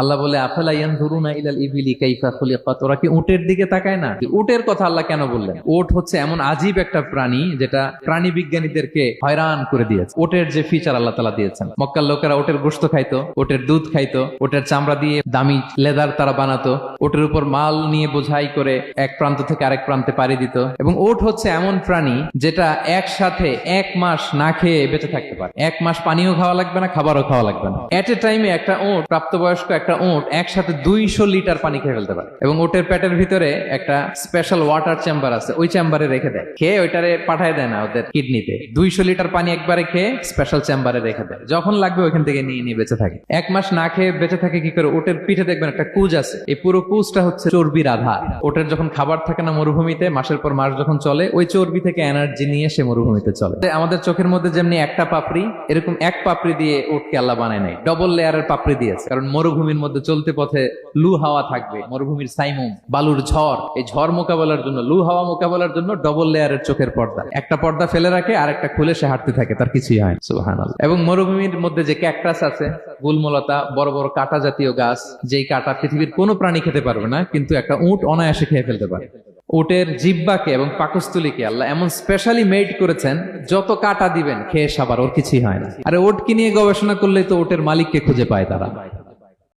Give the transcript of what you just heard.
আল্লাহ বলে আফালা ইয়ানজুরুনা ইলাল ইবিলি কাইফা খুলিকাত, ওরা কি উটের দিকে তাকায় না? উটের কথা আল্লাহ কেন বললেন? উট হচ্ছে এমন আজীব একটা প্রাণী যেটা প্রাণী বিজ্ঞানীদেরকে হয়রান করে দিয়েছে। উটের যে ফিচার আল্লাহ তাআলা দিয়েছেন, মক্কার লোকেরা উটের গোশত খাইতো, উটের দুধ খাইতো, উটের চামড়া দিয়ে দামি লেদার তারা বানাতো, উটের উপর মাল নিয়ে বোঝাই করে এক প্রান্ত থেকে আরেক প্রান্তে পাড়ি দিত। এবং উট হচ্ছে এমন প্রাণী যেটা একসাথে 1 মাস না খেয়ে বেঁচে থাকতে পারে। 1 মাস পানিও খাওয়া লাগবে না, খাবারও খাওয়া লাগবে না। এট এ টাইমে একটা উট, প্রাপ্তবয়স্ক একটা উট একসাথে 200 লিটার পানি খেয়ে ফেলতে পারে। এবং উটের পেটের ভিতরে একটা স্পেশাল ওয়াটার চেম্বার আছে, ওই চেম্বারে রেখে দেয়, খেয়ে ওইটারে পাঠায় দেয় না ওদের কিডনিতে। 200 লিটার পানি একবারে খেয়ে স্পেশাল চেম্বারে রেখে দেয়, যখন লাগবে ওইখান থেকে নিয়ে নিয়ে বেঁচে থাকে। 1 মাস না খেয়ে বেঁচে থাকে কি করে? উটের পিঠে দেখবেন একটা কুজ আছে, এই পুরো কুজটা হচ্ছে চর্বির আধার। উটের যখন খাবার থাকে না মরুভূমিতে, মাসের পর মাস যখন চলে, ওই চর্বি থেকে এনার্জি নিয়ে সে মরুভূমিতে চলে। আমাদের চোখের মধ্যে যেমনি একটা পাপড়ি, এরকম এক পাপড়ি দিয়ে উটকে আল্লাহ বানায় নাই, ডবল লেয়ারের পাপড়ি দিয়েছে। কারণ মরুভূমির মধ্যে চলতে পথে লু হাওয়া থাকবে, মরুভূমির সাইমুম, বালুর ঝড়, এই ঝড় মোকাবেলার জন্য, লু হাওয়া মোকাবেলার জন্য ডবল লেয়ারের চোখের পর্দা। একটা পর্দা ফেলে রাখে আর একটা খুলে সে হাঁটতে থাকে, তার কিছুই হয় না। সুবহানাল্লাহ। এবং মরুভূমির মধ্যে যে ক্যাকটাস আছে, গুলমলতা, বড় বড় কাঁটা জাতীয় গাছ, যেই কাঁটা পৃথিবীর কোনো প্রাণী খেতে পারবে না, কিন্তু একটা উট অনায়াসে খেয়ে ফেলতে পারে। উটের জিহ্বাকে এবং পাকস্থলীকে আল্লাহ এমন স্পেশালি মেড করেছেন, যত কাঁটা দিবেন খেয়ে সাবার, ওর কিছুই হয় না। আরে উটকে নিয়ে গবেষণা করলেই তো উটের মালিককে খুঁজে পায় তারা।